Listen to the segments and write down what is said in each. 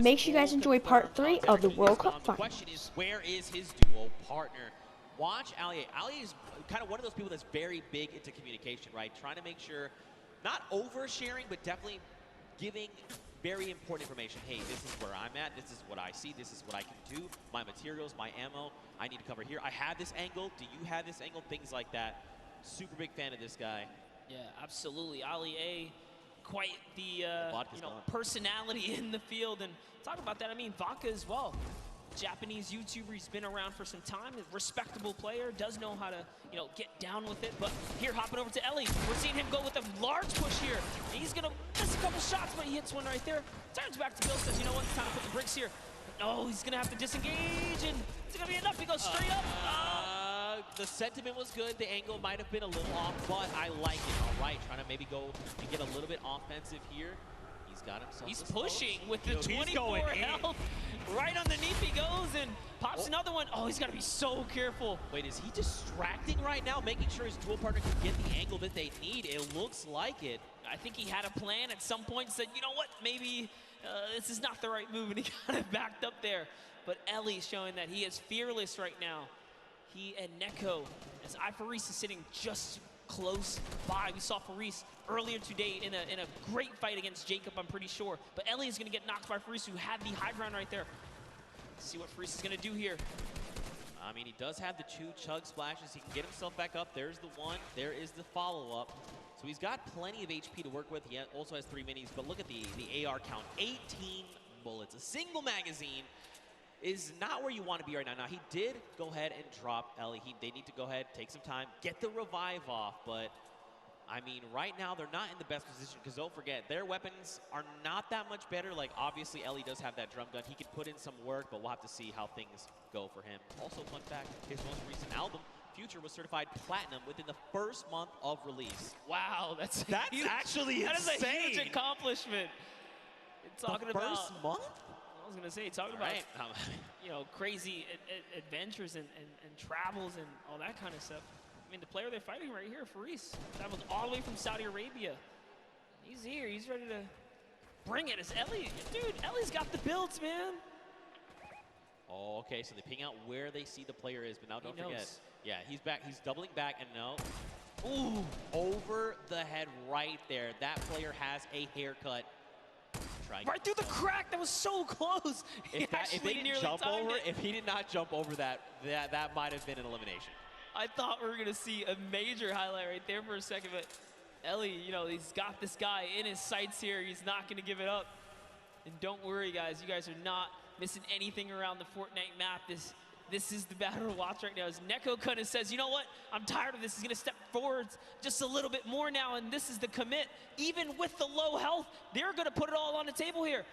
Make sure you guys enjoy part 3 of the World Cup The Finals. question is, where is his duo partner? Watch Ali. Ali is kind of one of those people that's very big into communication, right? Trying to make sure, not oversharing, but definitely giving very important information. Hey, this is where I'm at. This is what I see. This is what I can do. My materials, my ammo, I need to cover here. I have this angle. Do you have this angle? Things like that. Super big fan of this guy. Yeah, absolutely. Ali A, quite the personality in the field. And talk about that, I mean, Vaca as well. Japanese YouTuber, he's been around for some time, a respectable player, does know how to, get down with it. But here, hopping over to Ellie, we're seeing him go with a large push here. He's gonna miss a couple shots, but he hits one right there. Turns back to Bill, says, you know what, it's time to put the bricks here. No, he's gonna have to disengage, and it's gonna be enough. He goes straight up. The sentiment was good. The angle might have been a little off, but I like it. All right, trying to maybe go and get a little bit offensive here. He's got himself. He's pushing with the 24 health. Right underneath he goes and pops another one. Oh, he's got to be so careful. Wait, is he distracting right now, making sure his dual partner can get the angle that they need? It looks like it. I think he had a plan at some point, said, you know what, maybe this is not the right move, and he kind of backed up there. But Ellie's showing that he is fearless right now. He and Neko, as Faris is sitting just close by. We saw Faris earlier today in a great fight against Jacob, I'm pretty sure. But Ellie is going to get knocked by Faris, who had the high ground right there. Let's see what Faris is going to do here. I mean, he does have the 2 chug splashes. He can get himself back up. There's the one. There is the follow-up. So he's got plenty of HP to work with. He also has 3 minis. But look at the AR count. 18 bullets. A single magazine is not where you want to be right now. Now, he did go ahead and drop Ellie. They need to go ahead, take some time, get the revive off. But, I mean, right now, they're not in the best position because don't forget, their weapons are not that much better. Like, obviously, Ellie does have that drum gun. He could put in some work, but we'll have to see how things go for him. Also, fun fact, his most recent album, Future, was certified platinum within the first month of release. Wow, that's huge. Actually insane. That is a huge accomplishment. Talking about first month? I was going to say, talking about, crazy adventures and travels and all that kind of stuff. I mean, the player they're fighting right here, Faris, traveled all the way from Saudi Arabia. He's here. He's ready to bring it. It's Ellie. Dude, Ellie's got the builds, man. Oh, okay, so they ping out where they see the player is, but now don't forget. Yeah, he's back. He's doubling back, and no. Ooh, over the head right there. That player has a haircut. Right through the crack. That was so close. If he did not jump over that might have been an elimination. I thought we were going to see a major highlight right there for a second, but Ellie, he's got this guy in his sights here. He's not going to give it up. And don't worry, guys. You guys are not missing anything around the Fortnite map. This is the battle to watch right now. As Neko kind of says, you know what? I'm tired of this. He's going to step forwards just a little bit more now, and this is the commit. Even with the low health, they're going to put it all on the table here.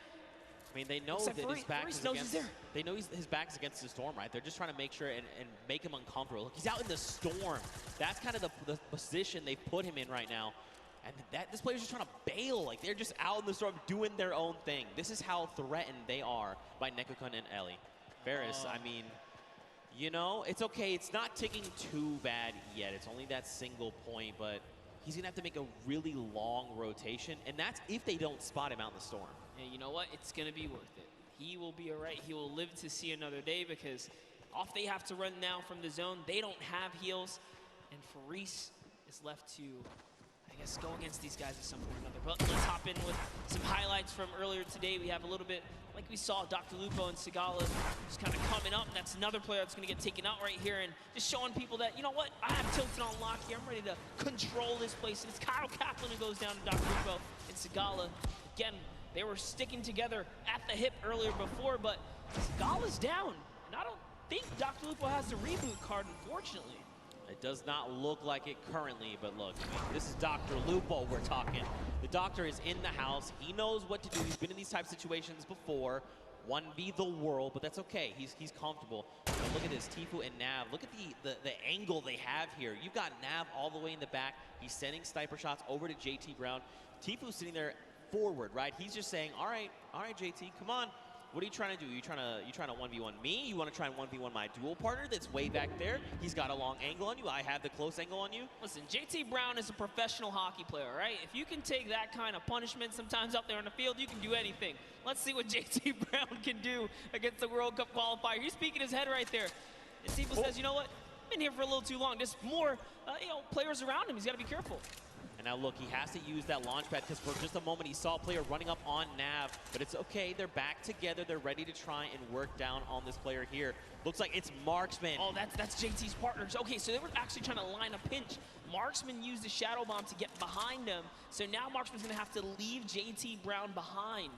I mean, they know that his back is against. They know his back's against the storm, right? They're just trying to make sure and make him uncomfortable. Look, he's out in the storm. That's kind of the position they put him in right now. And this player's just trying to bail. Like, they're just out in the storm doing their own thing. This is how threatened they are by Nekokun and Ellie. Faris, I mean, it's okay. It's not ticking too bad yet. It's only that single point, but he's going to have to make a really long rotation, and that's if they don't spot him out in the storm. And you know what? It's going to be worth it. He will be all right. He will live to see another day because off they have to run now from the zone. They don't have heals, and Faris is left to, I guess, go against these guys at some point or another. But let's hop in with some highlights from earlier today. We have a little bit, like we saw, Dr. Lupo and Sigala just kind of coming up. And that's another player that's going to get taken out right here and just showing people that, you know what, I have Tilted on lock here. I'm ready to control this place. And it's Kyle Kaplan who goes down to Dr. Lupo and Sigala. Again, they were sticking together at the hip earlier before, but Sigala's down. And I don't think Dr. Lupo has the reboot card, unfortunately. It does not look like it currently, but look, I mean, this is Dr. Lupo we're talking. The doctor is in the house. He knows what to do. He's been in these type of situations before. 1v the world, but that's okay. He's comfortable. But look at this, Tifu and Nav. Look at the angle they have here. You've got Nav all the way in the back. He's sending sniper shots over to JT Brown. Tifu's sitting there forward, right? He's just saying, all right, JT, come on. What are you trying to do? You trying to 1v1 me? You want to try and 1v1 my dual partner that's way back there? He's got a long angle on you. I have the close angle on you. Listen, JT Brown is a professional hockey player, right? If you can take that kind of punishment sometimes out there on the field, you can do anything. Let's see what JT Brown can do against the World Cup qualifier. He's speaking his head right there. And Sifu says, you know what? I've been here for a little too long. There's more, players around him. He's got to be careful. And now look, he has to use that launch pad because for just a moment he saw a player running up on Nav, but it's okay. They're back together. They're ready to try and work down on this player here. Looks like it's Marksman. Oh, that's JT's partners. Okay, so they were actually trying to line a pinch. Marksman used the Shadow Bomb to get behind him. So now Marksman's gonna have to leave JT Brown behind.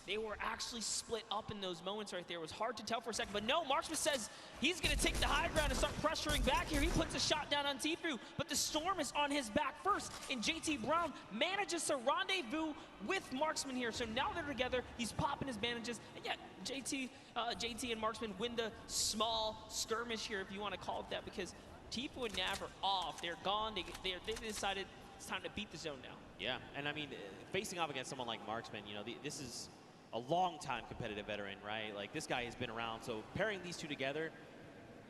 They were actually split up in those moments right there. It was hard to tell for a second, but no, Marksman says he's gonna take the high ground and start pressuring back here. He puts a shot down on Tfue, but the Storm is on his back first, and JT Brown manages to rendezvous with Marksman here. So now they're together, he's popping his bandages, and yeah, JT and Marksman win the small skirmish here, if you wanna call it that, because Tfue and Nav are off. They're gone, they decided it's time to beat the zone now. Yeah, and I mean, facing off against someone like Marksman, this is a long-time competitive veteran, right? Like, this guy has been around, so pairing these two together,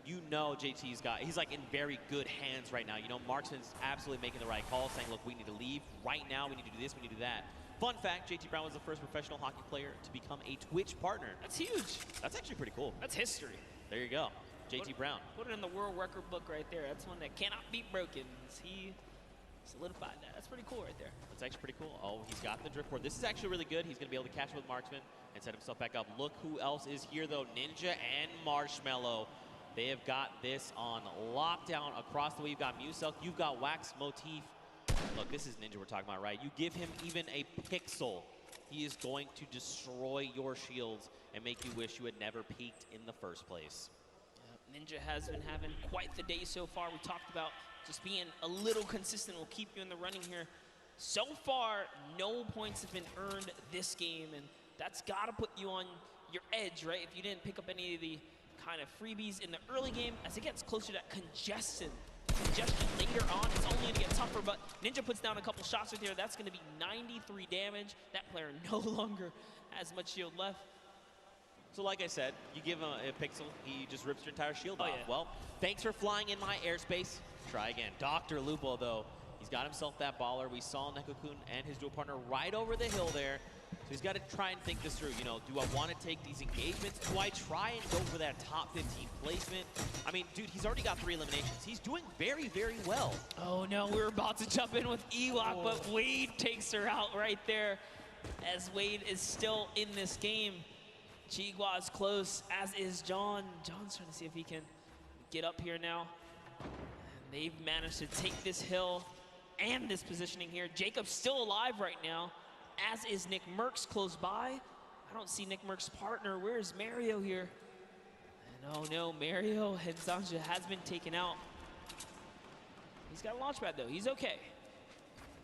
he's like in very good hands right now. Marksman's absolutely making the right call, saying, look, we need to leave right now, we need to do this, we need to do that. Fun fact, JT Brown was the first professional hockey player to become a Twitch partner. That's huge. That's actually pretty cool. That's history. There you go, JT Brown. Put it in the world record book right there. That's one that cannot be broken. He solidified that. That's pretty cool right there. That's actually pretty cool. Oh, he's got the drift board. This is actually really good. He's going to be able to catch with Marksman and set himself back up. Look who else is here, though. Ninja and Marshmallow. They have got this on lockdown across the way. You've got Muselk. You've got Wax Motif. Look, this is Ninja we're talking about, right? You give him even a pixel, he is going to destroy your shields and make you wish you had never peaked in the first place. Ninja has been having quite the day so far. We talked about just being a little consistent will keep you in the running here. So far, no points have been earned this game, and that's got to put you on your edge, right? If you didn't pick up any of the kind of freebies in the early game, as it gets closer to that congestion later on, it's only going to get tougher, but Ninja puts down a couple shots right there. That's going to be 93 damage. That player no longer has much shield left. So like I said, you give him a pixel, he just rips your entire shield off. Yeah. Well, thanks for flying in my airspace. Try again. Dr. Lupo, though, he's got himself that baller. We saw Neko-kun and his dual partner right over the hill there. So he's got to try and think this through. Do I want to take these engagements? Do I try and go for that top 15 placement? I mean, dude, he's already got 3 eliminations. He's doing very, very well. Oh, no, we were about to jump in with Ewok, but Wade takes her out right there as Wade is still in this game. Chigua is close, as is John. John's trying to see if he can get up here now. And they've managed to take this hill and this positioning here. Jacob's still alive right now, as is Nick Merckx close by. I don't see Nick Merckx's partner. Where's Mario here? And oh no, Mario and Zanja has been taken out. He's got a launch pad though, he's okay.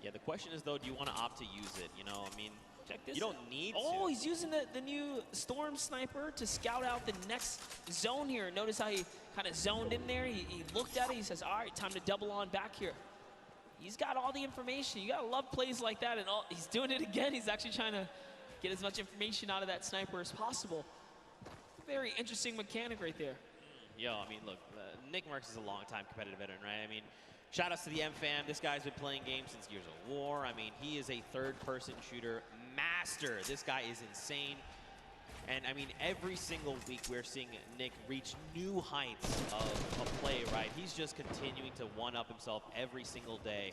Yeah, the question is though, do you want to opt to use it? I mean, check this. You don't need to. Oh, he's using the new Storm Sniper to scout out the next zone here. Notice how he kind of zoned in there. He looked at it. He says, all right, time to double on back here. He's got all the information. You got to love plays like that. And he's doing it again. He's actually trying to get as much information out of that sniper as possible. Very interesting mechanic right there. Yo, I mean, look, Nick Merckx is a long-time competitive veteran, right? I mean, shout outs to the M fam. This guy's been playing games since Gears of War. I mean, he is a third-person shooter master. This guy is insane. And I mean, every single week we're seeing Nick reach new heights of play, right? He's just continuing to one-up himself every single day.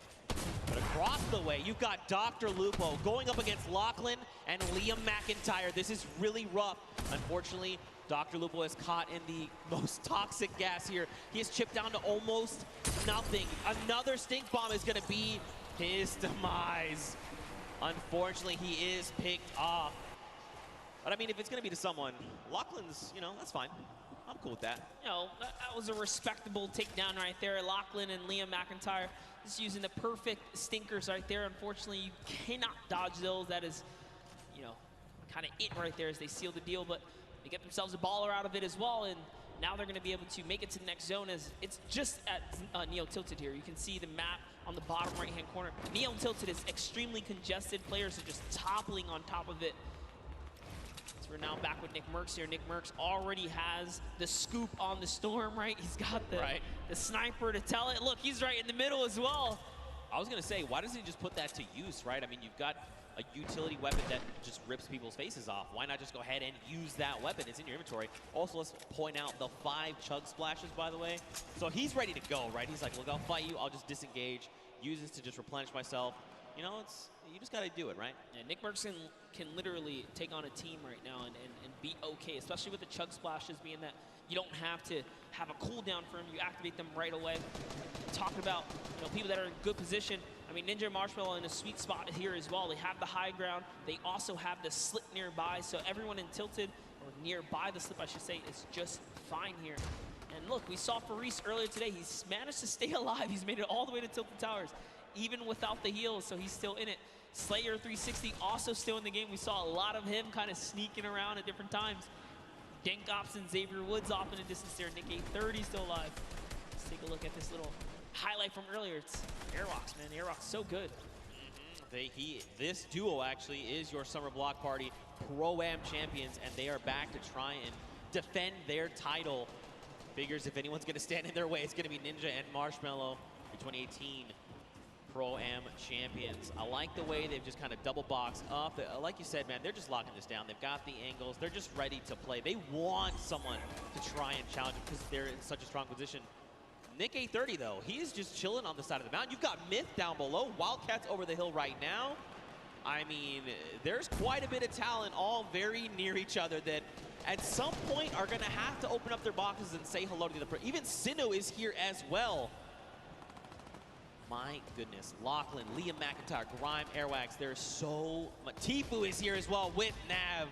But across the way, you've got Dr. Lupo going up against Lachlan and Liam McIntyre. This is really rough. Unfortunately, Dr. Lupo is caught in the most toxic gas here. He is chipped down to almost nothing. Another stink bomb is going to be his demise. Unfortunately, he is picked off. But I mean, if it's going to be to someone, Lachlan's, that's fine. I'm cool with that. That was a respectable takedown right there. Lachlan and Liam McIntyre just using the perfect stinkers right there. Unfortunately, you cannot dodge those. That is, kind of it right there as they seal the deal. But they get themselves a baller out of it as well. And now they're going to be able to make it to the next zone as it's just at Neo Tilted here. You can see the map on the bottom right-hand corner. Neo Tilted is extremely congested. Players are just toppling on top of it. It's we're now back with Nick Merckx here. Nick Merckx already has the scoop on the Storm, right? He's got the sniper to tell it. Look, he's right in the middle as well. I was going to say, why doesn't he just put that to use, right? I mean, you've got a utility weapon that just rips people's faces off. Why not just go ahead and use that weapon? It's in your inventory. Also, let's point out the 5 chug splashes, by the way. So he's ready to go, right? He's like, look, I'll fight you. I'll just disengage. Use this to just replenish myself. You know, you just got to do it, right? Yeah, Nick Merckx can literally take on a team right now and be okay, especially with the chug splashes being that you don't have to have a cooldown for them. You activate them right away. Talk about people that are in good position. I mean, Ninja and Marshmallow in a sweet spot here as well. They have the high ground. They also have the slip nearby, so everyone in tilted, or nearby the slip, I should say, is just fine here. And look, we saw Faris earlier today. He's managed to stay alive. He's made it all the way to Tilted Towers, even without the heals, so he's still in it. Slayer 360 also still in the game. We saw a lot of him kind of sneaking around at different times. Dank Ops and Xavier Woods off in the distance there. Nick 830 still alive. Let's take a look at this little highlight from earlier. It's Airwalks, man. Airwalks so good. This duo actually is your Summer Block Party Pro-Am champions, and they are back to try and defend their title. Figures if anyone's going to stand in their way, it's going to be Ninja and Marshmallow, the 2018 Pro-Am champions. I like the way they've just kind of double boxed up. Like you said, man, they're just locking this down. They've got the angles. They're just ready to play. They want someone to try and challenge them because they're in such a strong position. Nick 830, though, he is just chilling on the side of the mountain. You've got Myth down below. Wildcats over the hill right now. I mean, there's quite a bit of talent all very near each other that at some point are going to have to open up their boxes and say hello to the other. Even Sinnoh is here as well. My goodness. Lachlan, Liam McIntyre, Grime, Airwax. There's so much. Tfue is here as well with Nav.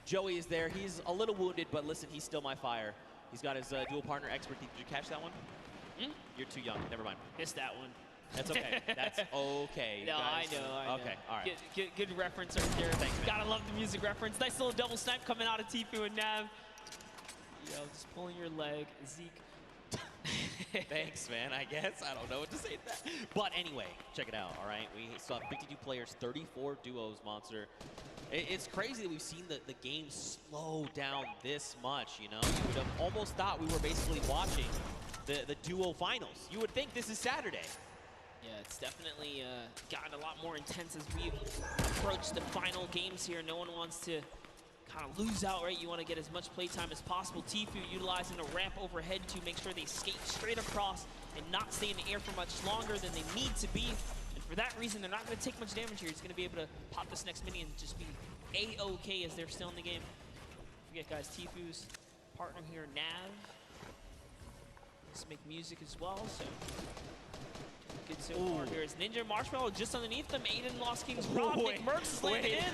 Joey is there. He's a little wounded, but listen, he's still my fire. He's got his dual partner expert. Did you catch that one? You're too young. Never mind. Missed that one. That's okay. That's okay. No, guys. I know. Okay, all right. Good reference right there. Thanks, man. Gotta love the music reference. Nice little double snipe coming out of Tfue and Nav. Yo, just pulling your leg, Zeke. Thanks, man, I guess. I don't know what to say to that. But anyway, check it out, all right? We saw 52 players, 34 duos, Monster. It's crazy that we've seen the game slow down this much, you know? You would have almost thought we were basically watching the duo finals. You would think this is Saturday. Yeah, it's definitely gotten a lot more intense as we've approached the final games here. No one wants to kind of lose out, right? You want to get as much playtime as possible. Tfue utilizing a ramp overhead to make sure they skate straight across and not stay in the air for much longer than they need to be. And for that reason, they're not going to take much damage here. He's going to be able to pop this next mini and just be A-OK as they're still in the game. Don't forget, guys, Tfue's partner here, Nav. Let's make music as well, so good so far here is Ninja Marshmallow just underneath them. Aiden Lost King's Rob. Nick Merckx slammed in.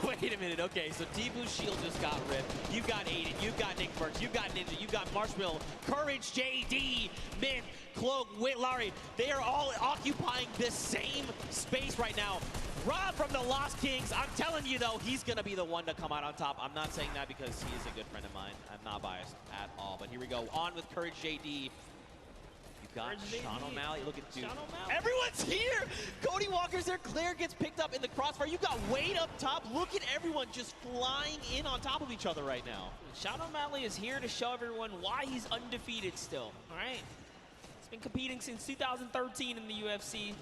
Wait a minute. Okay, so Tfue's shield just got ripped. You've got Aiden. You've got Nick Merckx. You've got Ninja. You've got Marshmallow. Courage, JD, Myth, Cloak, Whitlarry. They are all occupying this same space right now. Rob from the Lost Kings. I'm telling you, though, he's going to be the one to come out on top. I'm not saying that because he is a good friend of mine. I'm not biased at all. But here we go. On with Courage, JD. Got Sean O'Malley. Look at dude. Everyone's here. Cody Walker's there. Claire gets picked up in the crossfire. You got Wade up top. Look at everyone just flying in on top of each other right now. Sean O'Malley is here to show everyone why he's undefeated still. All right. He's been competing since 2013 in the UFC.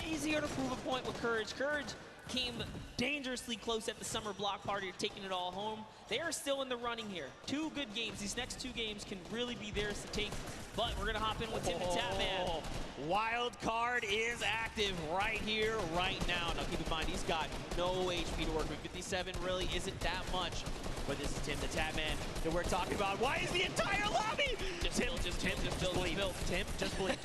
He's here to prove a point with Courage. Courage came dangerously close at the Summer Block Party, taking it all home. They are still in the running here. 2 good games. These next 2 games can really be theirs to take. But we're going to hop in with Tim the Tatman. Wild card is active right here, right now. Now keep in mind, he's got no HP to work with. 57 really isn't that much. But this is Tim the Tatman that we're talking about. Why is the entire lobby? Tim, just believe. Tim, just believe.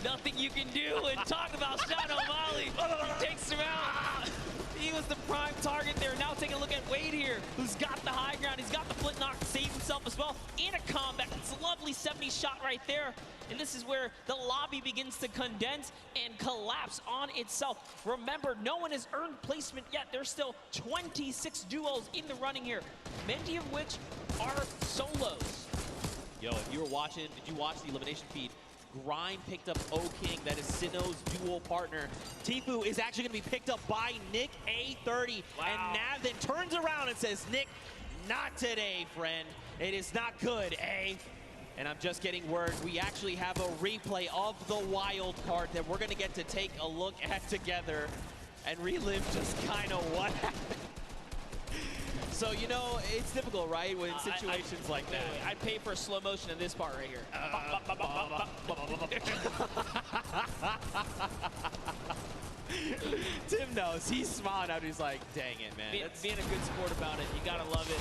Nothing you can do, and talk about Sean O'Malley. He takes him out. He was the prime target there. Now taking a look at Wade here, who's got the high ground. He's got the flint knock to save himself as well. In a combat, it's a lovely 70 shot right there. And this is where the lobby begins to condense and collapse on itself. Remember, no one has earned placement yet. There's still 26 duos in the running here, many of which are solos. Yo, if you were watching, did you watch the elimination feed? Grime picked up O-King. That is Sinnoh's dual partner. Tfue is actually going to be picked up by Nick A30. Wow. And Nav then turns around and says, Nick, not today, friend. It is not good, eh? And I'm just getting word, we actually have a replay of the wild part that we're going to get to take a look at together and relive just kind of what happened. So, you know, it's difficult, right, when situations like that. Wait, I'd pay for a slow motion of this part right here. Tim knows. He's smiling out. He's like, dang it, man. Being a good sport about it. You got to love it.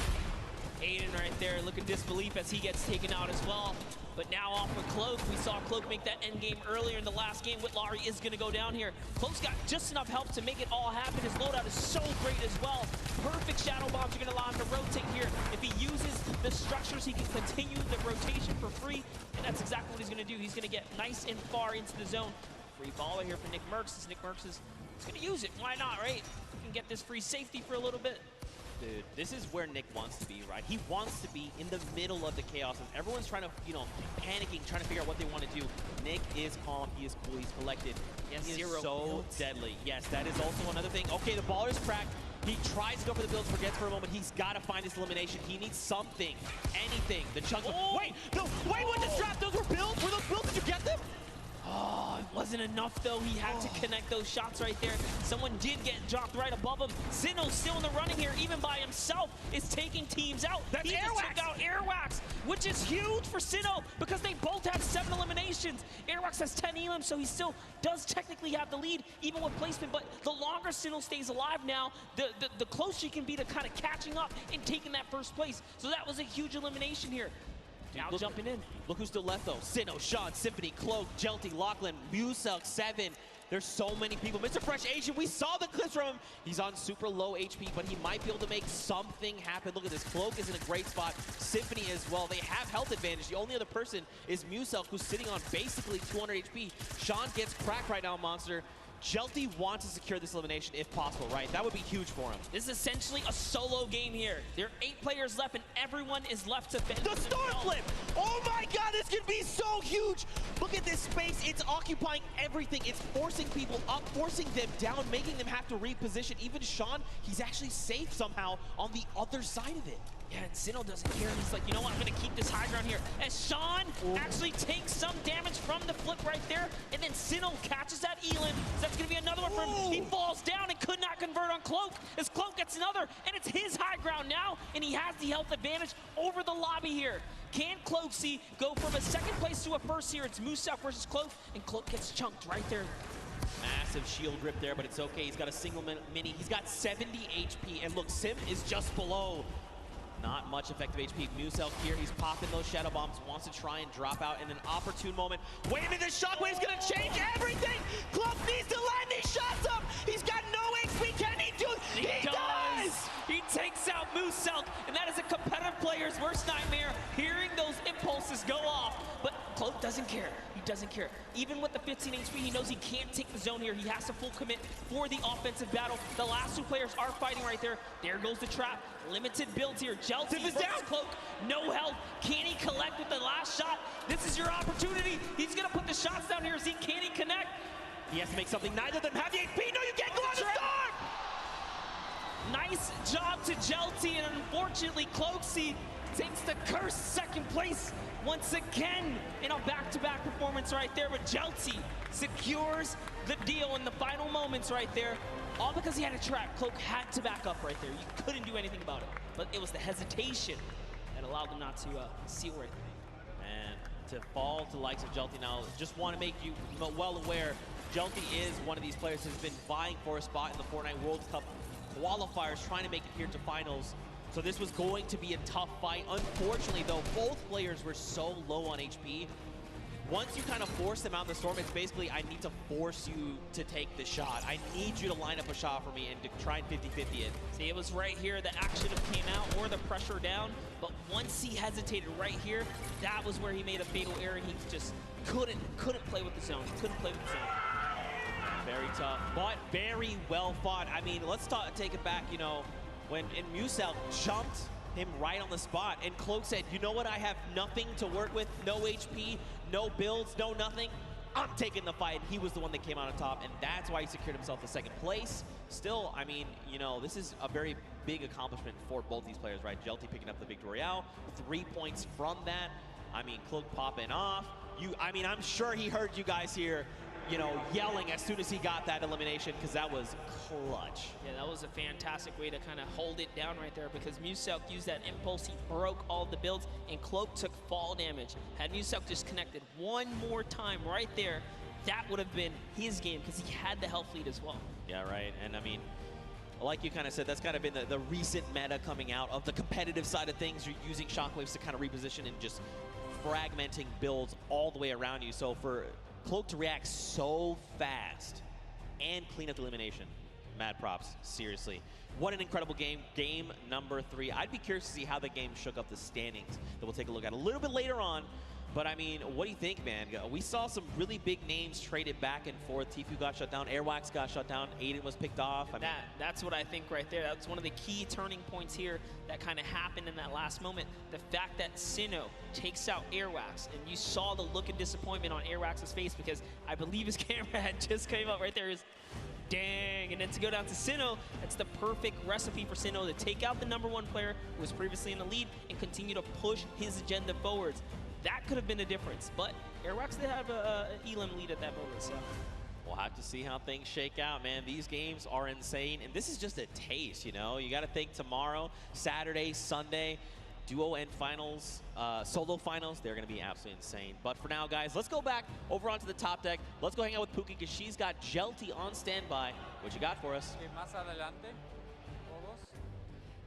Aiden right there looking disbelief as he gets taken out as well. But now off of Cloak, we saw Cloak make that end game earlier in the last game. Whitlari is going to go down here. Cloak's got just enough help to make it all happen. His loadout is so great as well. Perfect shadow bombs are going to allow him to rotate here. If he uses the structures, he can continue the rotation for free. And that's exactly what he's going to do. He's going to get nice and far into the zone. Free baller here for Nick Merckx. As Nick Merckx is going to use it. Why not, right? He can get this free safety for a little bit. Dude, this is where Nick wants to be, right? He wants to be in the middle of the chaos. As everyone's trying to, you know, panicking, trying to figure out what they want to do. Nick is calm, he is cool, he's collected. He is so deadly. Yes, that is also another thing. Okay, the baller is cracked. He tries to go for the builds, forgets for a moment. He's got to find his elimination. He needs something, anything. The chunks. Oh. Wait, no, wait, what the strap? Those were builds? Were those builds? Did you get them? Oh, it wasn't enough though. He had to connect those shots right there. Someone did get dropped right above him. Sinnoh's still in the running here, even by himself, is taking teams out. That's he just Airwax. took out Airwax, which is huge for Sinnoh because they both have 7 eliminations. Airwax has 10 elims, so he still does technically have the lead, even with placement. But the longer Sinnoh stays alive now, the closer he can be to kind of catching up and taking that first place. So that was a huge elimination here. Now jumping in. Look who's still left though. Sinnoh, Sean, Symphony, Cloak, Jelty, Lachlan, Muselk, 7. There's so many people. Mr. Fresh Asian, we saw the clips from him. He's on super low HP, but he might be able to make something happen. Look at this. Cloak is in a great spot. Symphony as well. They have health advantage. The only other person is Muselk, who's sitting on basically 200 HP. Sean gets cracked right now, Monster. Jelty wants to secure this elimination if possible, right? That would be huge for him. This is essentially a solo game here. There are 8 players left, and everyone is left to fend. The star flip! Oh my god, this could be so huge! Look at this space. It's occupying everything. It's forcing people up, forcing them down, making them have to reposition. Even Sean, he's actually safe somehow on the other side of it. Yeah, and Sinnoh doesn't care. He's like, you know what? I'm going to keep this high ground here. As Sean actually takes some damage from the flip right there, and then Sinnoh catches that Elin. So that's going to be another one for him. He falls down and could not convert on Cloak. As Cloak gets another, and it's his high ground now, and he has the health advantage over the lobby here. Can Cloaksy go from a second place to a first here? It's Muselk versus Cloak, and Cloak gets chunked right there. Massive shield rip there, but it's okay. He's got a single mini. He's got 70 HP, and look, Sim is just below. Not much effective HP. Muselk here, he's popping those shadow bombs, wants to try and drop out in an opportune moment. Wait a minute, this shockwave's gonna change everything! Cloak needs to line these shots up! He's got no HP, can he do it? He does! He takes out Muselk, and that is a competitive player's worst nightmare, hearing those impulses go off. But Cloak doesn't care. He doesn't care. Even with the 15 HP, he knows he can't take the zone here. He has to full commit for the offensive battle. The last 2 players are fighting right there. There goes the trap. Limited builds here. Jelty is down. Cloak. No health. Can he collect with the last shot? This is your opportunity. He's going to put the shots down here. Can he connect? He has to make something. Neither of them have the HP. No, you can't go on the start! Nice job to Jelty, and unfortunately, Cloaksy takes the cursed second place once again in a back-to-back performance right there. But Jelty secures the deal in the final moments right there. All because he had a trap. Cloak had to back up right there. You couldn't do anything about it. But it was the hesitation that allowed them not to seal right there. And to fall to the likes of Jelty now, just want to make you well aware, Jelty is one of these players who's been vying for a spot in the Fortnite World Cup qualifiers, trying to make it here to finals. So this was going to be a tough fight. Unfortunately, though, both players were so low on HP. Once you kind of force them out in the storm, it's basically, I need to force you to take the shot. I need you to line up a shot for me and to try and 50-50 it. See, it was right here. The action came out or the pressure down. But once he hesitated right here, that was where he made a fatal error. He just couldn't play with the zone. He couldn't play with the zone. Very tough, but very well fought. I mean, let's take it back, you know, when Muselk jumped him right on the spot. And Cloak said, you know what, I have nothing to work with, no HP, no builds, no nothing. I'm taking the fight. He was the one that came out on top, and that's why he secured himself the second place. Still, I mean, you know, this is a very big accomplishment for both these players, right? Jelty picking up the Victory Royale, 3 points from that. I mean, Cloak popping off. I mean, I'm sure he heard you guys here, you know, yelling as soon as he got that elimination, because that was clutch. Yeah, that was a fantastic way to kind of hold it down right there, because Muselk used that impulse. He broke all the builds, and Cloak took fall damage. Had Muselk just connected one more time right there, that would have been his game, because he had the health lead as well. Yeah, right. And I mean, like you kind of said, that's kind of been the recent meta coming out of the competitive side of things. You're using shockwaves to kind of reposition and just fragmenting builds all the way around you. So for Cloak to react so fast and clean up the elimination, mad props, seriously. What an incredible game, game number 3. I'd be curious to see how the game shook up the standings that we'll take a look at a little bit later on. But I mean, what do you think, man? We saw some really big names traded back and forth. Tfue got shut down, Airwax got shut down, Aiden was picked off. I mean, that's what I think right there. That's one of the key turning points here that kind of happened in that last moment. The fact that Sinnoh takes out Airwax, and you saw the look of disappointment on Airwax's face, because I believe his camera had just came up right there. Is dang, and then to go down to Sinnoh, that's the perfect recipe for Sinnoh to take out the #1 player who was previously in the lead and continue to push his agenda forwards. That could have been a difference, but Airwax did have an Elam lead at that moment, so. We'll have to see how things shake out, man. These games are insane, and this is just a taste, you know? You got to think tomorrow, Saturday, Sunday, duo and finals, solo finals, they're going to be absolutely insane. But for now, guys, let's go back over onto the top deck. Let's go hang out with Pookie, because she's got Jelty on standby. What you got for us?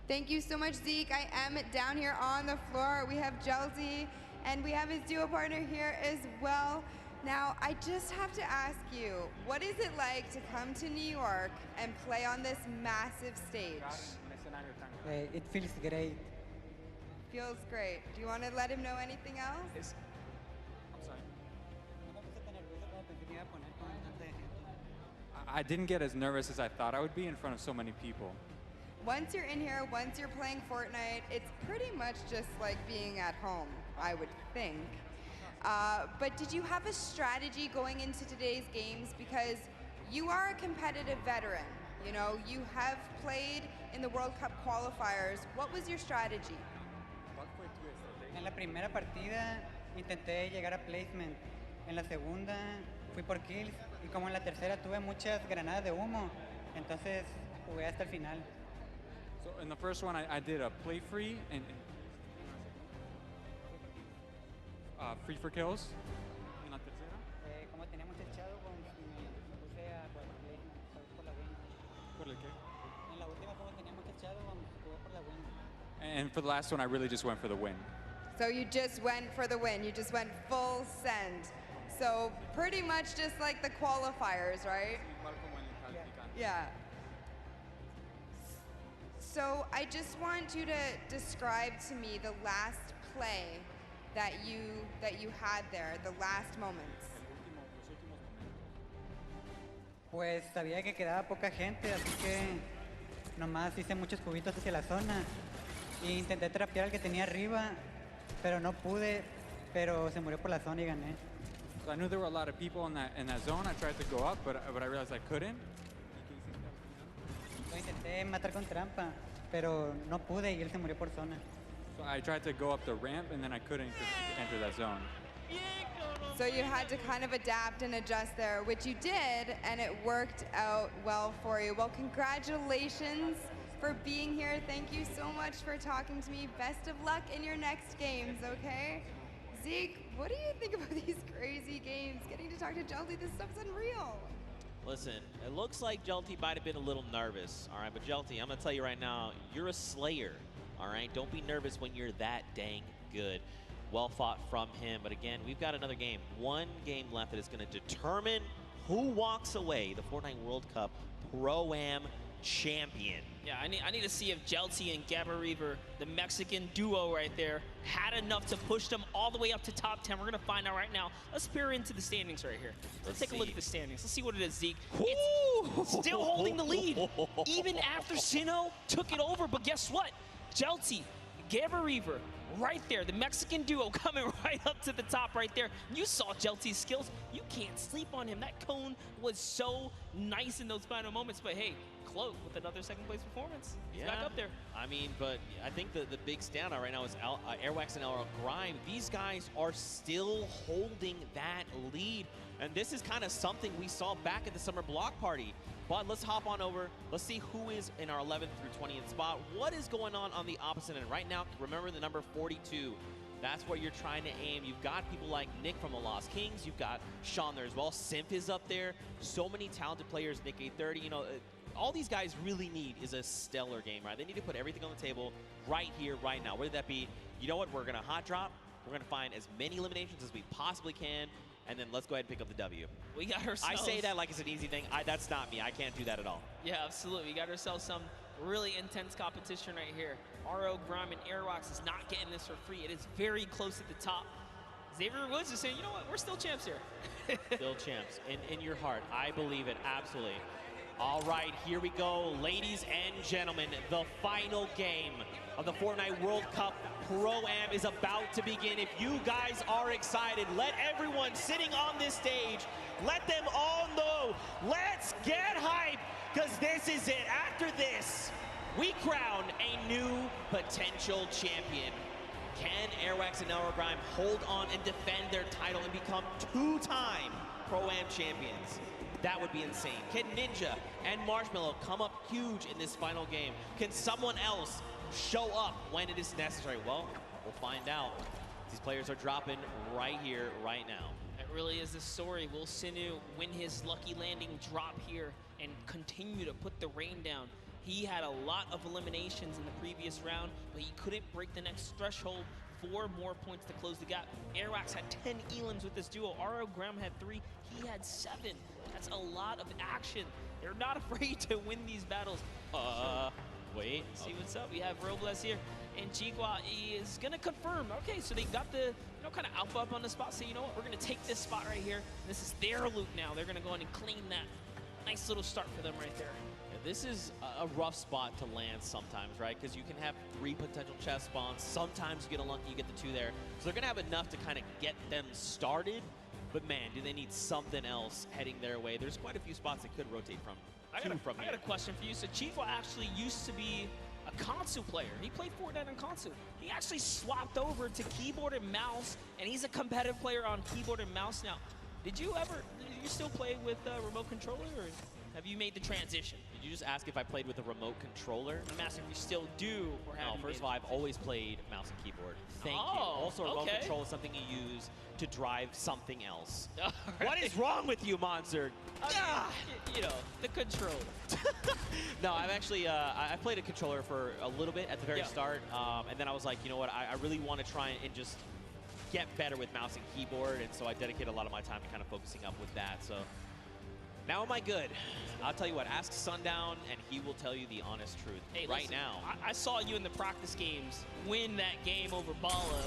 Thank you so much, Zeke. I am down here on the floor. We have Jelty, and we have his duo partner here as well. Now, I just have to ask you, what is it like to come to New York and play on this massive stage? It feels great. Feels great. Do you want to let him know anything else? I didn't get as nervous as I thought I would be in front of so many people. Once you're in here, once you're playing Fortnite, it's pretty much just like being at home, I would think. But did you have a strategy going into today's games? Because you are a competitive veteran. You know, you have played in the World Cup qualifiers. What was your strategy? En la primera partida intenté llegar a placement. En la segunda fui por kills. Y como en la tercera tuve muchas granadas de humo, entonces jugué hasta el final. So in the first one, I did a play free and free for kills. En la tercera, Como teníamos el shadow, me puse a jugar por placement, por la win. ¿por el qué? En la última, como teníamos el shadow, jugué por la win. And for the last one, I really just went for the win. So you just went for the win. You just went full send. So pretty much just like the qualifiers, right? Yeah. So I just want you to describe to me the last play that you had there, the last moments. Pues sabía que quedaba poca gente, así que nomás hice muchos cubitos hacia la zona. E intenté trapear al que tenía arriba, pero no pude, pero se murió por la zona y gané. So I knew there were a lot of people in that zone. I tried to go up, but I realized I couldn't. Lo intenté matar con trampa, pero no pude y él se murió por zona. So I tried to go up the ramp, and then I couldn't enter that zone. So you had to kind of adapt and adjust there, which you did, and it worked out well for you. Well, congratulations for being here. Thank you so much for talking to me. Best of luck in your next games, okay? Zeke, what do you think about these crazy games? Getting to talk to Jelty, this stuff's unreal. Listen, it looks like Jelty might have been a little nervous, all right? But Jelty, I'm going to tell you right now, you're a slayer, all right? Don't be nervous when you're that dang good. Well fought from him. But again, we've got another game. One game left that is going to determine who walks away the Fortnite World Cup Pro-Am champion. Yeah, I need to see if Jelty and Gabba Reaver, the Mexican duo right there, had enough to push them all the way up to top 10. We're going to find out right now. Let's peer into the standings right here. Let's take a look at the standings. Let's see what it is, Zeke. It's still holding the lead, even after Sinnoh took it over. But guess what? Jelty Gabber Reaver, right there. The Mexican duo coming right up to the top right there. You saw Jelty's skills. You can't sleep on him. That cone was so nice in those final moments. But hey, Cloak with another second place performance. He's back up there. I mean, but I think the big standout right now is Airwax and LR Grime. These guys are still holding that lead. And this is kind of something we saw back at the summer block party. But let's hop on over. Let's see who is in our 11th through 20th spot. What is going on the opposite end right now? Remember the number 42. That's where you're trying to aim. You've got people like Nick from the Lost Kings. You've got Sean there as well. Simp is up there. So many talented players. Nick 830. You know, all these guys really need is a stellar game, right? They need to put everything on the table right here, right now. Whether that be, you know what, we're going to hot drop. We're going to find as many eliminations as we possibly can. And then let's go ahead and pick up the W. We got ourselves... I say that like it's an easy thing. that's not me. I can't do that at all. Yeah, absolutely. We got ourselves some really intense competition right here. RO, Grime, and Airwax is not getting this for free. It is very close at the top. Xavier Woods is saying, you know what, we're still champs here. Still champs. In your heart. I believe it, absolutely. All right, here we go. Ladies and gentlemen, the final game of the Fortnite World Cup Pro-Am is about to begin. If you guys are excited, let everyone sitting on this stage, let them all know, let's get hype, because this is it. After this, we crown a new potential champion. Can Airwax and LR Grime hold on and defend their title and become two-time Pro-Am champions? That would be insane. Can Ninja and Marshmallow come up huge in this final game? Can someone else show up when it is necessary? Well, we'll find out. These players are dropping right here, right now. It really is the story. Will Sinu win his lucky landing drop here and continue to put the rain down? He had a lot of eliminations in the previous round, but he couldn't break the next threshold. 4 more points to close the gap. Airwax had 10 elims with this duo. RO Graham had 3. He had 7. That's a lot of action. They're not afraid to win these battles. Wait. See what's up. We have Robles here, and Chigua is gonna confirm. Okay, so they got the, kind of alpha up on the spot. Say, you know what, we're gonna take this spot right here. This is their loot now. They're gonna go in and claim that. Nice little start for them right there. Yeah, this is a rough spot to land sometimes, right? Because you can have 3 potential chest spawns. Sometimes you get unlucky, you get the 2 there. So they're gonna have enough to kind of get them started. But man, do they need something else heading their way? There's quite a few spots they could rotate from. I got a question for you. So Chigua actually used to be a console player. He played Fortnite on console. He actually swapped over to keyboard and mouse, and he's a competitive player on keyboard and mouse now. Did you still play with a remote controller, or have you made the transition? Did you just ask if I played with a remote controller? I'm asking if you still do, or have No, first of all, I've always played mouse and keyboard. Thank you. Also, a remote control is something you use to drive something else. Right. What is wrong with you, Monster? You know, the controller. No, I've actually, I played a controller for a little bit at the very start, and then I was like, you know what, I really want to try and just get better with mouse and keyboard, and so I dedicate a lot of my time to kind of focusing up with that. So now am I good? I'll tell you what, ask Sundown, and he will tell you the honest truth. Hey, right listen, now. I saw you in the practice games win that game over Bala.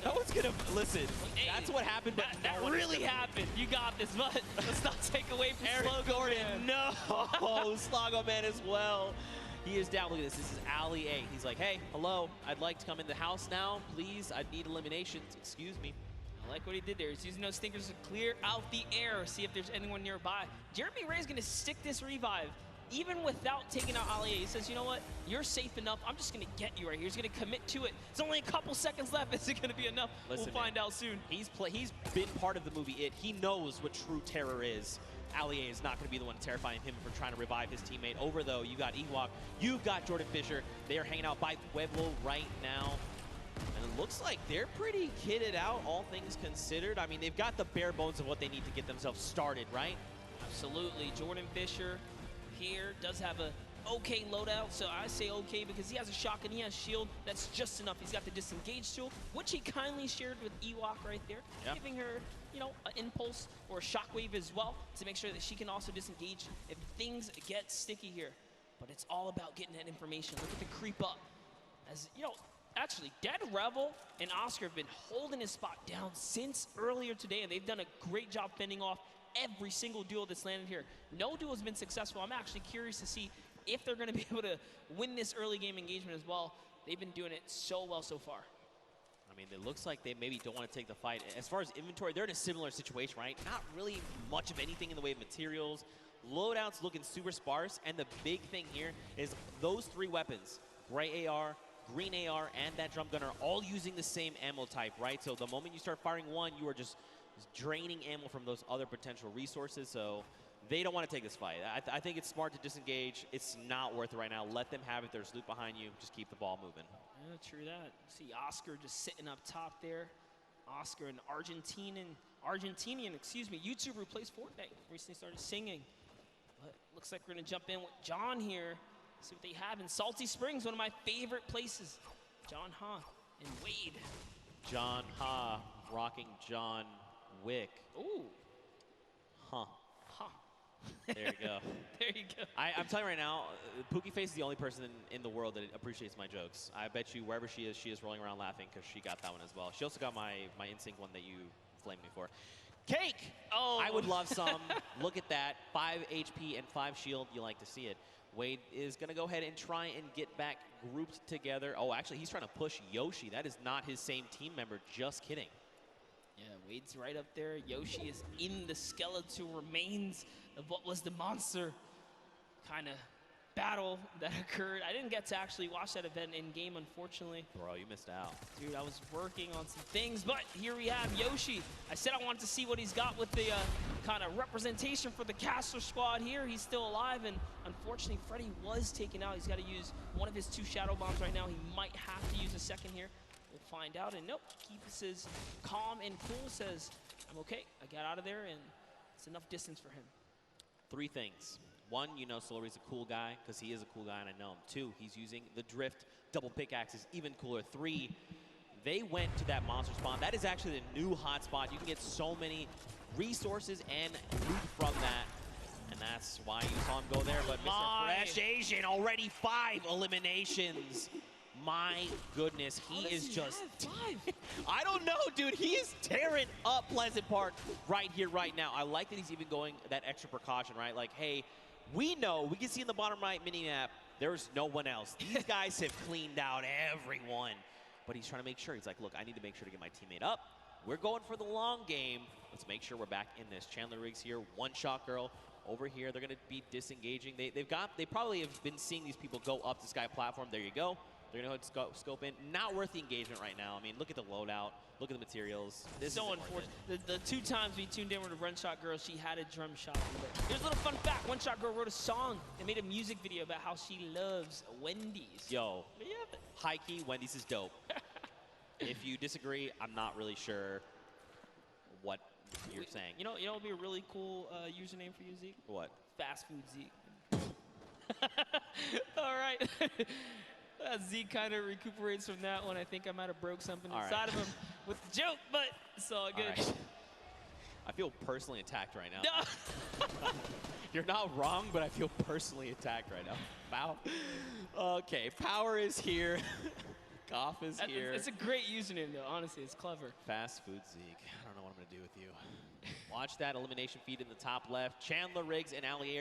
No one's gonna listen. Hey, that's what happened. But that really happened. You got this, but let's not take away from Eric Gordon. Man. No, Slogo Man as well. He is down. Look at this. This is Ali A. He's like, hey, hello. I'd like to come in the house now, please. I need eliminations. Excuse me. I like what he did there. He's using those stinkers to clear out the air, see if there's anyone nearby. Jeremy Ray's gonna stick this revive. Even without taking out Ali, he says, you know what? You're safe enough. I'm just going to get you right here. He's going to commit to it. It's only a couple seconds left. Is it going to be enough? Listen, we'll find out soon. He's been part of the movie It. He knows what true terror is. Ali is not going to be the one terrifying him for trying to revive his teammate. Over, though, you got Ewok. You've got Jordan Fisher. They are hanging out by Pueblo right now. And it looks like they're pretty kitted out, all things considered. I mean, they've got the bare bones of what they need to get themselves started, right? Absolutely. Jordan Fisher here does have a okay loadout, so I say okay because he has a shotgun, he has shield. That's just enough. He's got the disengage tool, which he kindly shared with Ewok right there, giving her, you know, an impulse or a shockwave as well to make sure that she can also disengage if things get sticky here. But it's all about getting that information. Look at the creep up. As you know, actually, Dead Rebel and Oscar have been holding his spot down since earlier today, and they've done a great job fending off every single duel that's landed here. No duel has been successful. I'm actually curious to see if they're going to be able to win this early game engagement as well. They've been doing it so well so far. I mean, it looks like they maybe don't want to take the fight. As far as inventory, they're in a similar situation, right? Not really much of anything in the way of materials. Loadouts looking super sparse, and the big thing here is those 3 weapons, gray AR, green AR, and that drum gun are all using the same ammo type, right? So the moment you start firing one, you are just draining ammo from those other potential resources. So they don't want to take this fight. I think it's smart to disengage. It's not worth it right now. Let them have it. There's loot behind you. Just keep the ball moving. Yeah, true that. See Oscar just sitting up top there. Oscar, an Argentinian YouTuber who plays Fortnite. Recently started singing. But looks like we're gonna jump in with John here. See what they have in Salty Springs, one of my favorite places. John Ha and Wade. John Ha rocking John Wick. Ooh. Huh. Huh. There you go. There you go. I'm telling you right now, Pookie Face is the only person in the world that appreciates my jokes. I bet you wherever she is rolling around laughing because she got that one as well. She also got my NSYNC one that you flamed me for. Cake! Oh. I would love some. Look at that. 5 HP and 5 shield. You like to see it. Wade is going to go ahead and try and get back grouped together. Oh, actually, he's trying to push Yoshi. That is not his same team member. Just kidding. Yeah, Wade's right up there. Yoshi is in the skeletal remains of what was the monster kind of battle that occurred. I didn't get to actually watch that event in game, unfortunately. Bro, you missed out. Dude, I was working on some things, but here we have Yoshi. I said I wanted to see what he's got with the kind of representation for the Castler squad here. He's still alive, and unfortunately, Freddy was taken out. He's got to use one of his 2 shadow bombs right now. He might have to use a second here. We'll find out, and nope, keeps his calm and cool, says, I'm okay. I got out of there, and it's enough distance for him. 3 things. 1, you know Solari's a cool guy because he is a cool guy and I know him. 2, he's using the drift double pickaxes, even cooler. 3, they went to that monster spawn. That is actually the new hotspot. You can get so many resources and loot from that. And that's why you saw him go there. But Mr. Fresh Asian, already 5 eliminations. My goodness, he is just... 5? I don't know, dude. He is tearing up Pleasant Park right here, right now. I like that he's even going that extra precaution, right? Like, hey, we know, we can see in the bottom right mini-map, there's no one else. These guys have cleaned out everyone. But he's trying to make sure. He's like, look, I need to make sure to get my teammate up. We're going for the long game. Let's make sure we're back in this. Chandler Riggs here, one-shot girl. Over here, they're going to be disengaging. They probably have been seeing these people go up the sky platform. There you go. They're going to scope in. Not worth the engagement right now. I mean, look at the loadout. Look at the materials. This is so unfortunate. The 2 times we tuned in with a Run Shot Girl, she had a drum shot. Here's a little fun fact. One Shot Girl wrote a song and made a music video about how she loves Wendy's. Yo, high key, Wendy's is dope. If you disagree, I'm not really sure what you're saying. You know what would be a really cool username for you, Zeke? What? Fast Food Zeke. All right. Zeke kind of recuperates from that one. I think I might have broke something inside of him with the joke, but it's all good. All right. I feel personally attacked right now. No. You're not wrong, but I feel personally attacked right now. Wow. Okay, Power is here. Goff is here. It's a great username, though. Honestly, it's clever. Fast Food Zeke. I don't know what I'm going to do with you. Watch that elimination feed in the top left. Chandler Riggs and Ali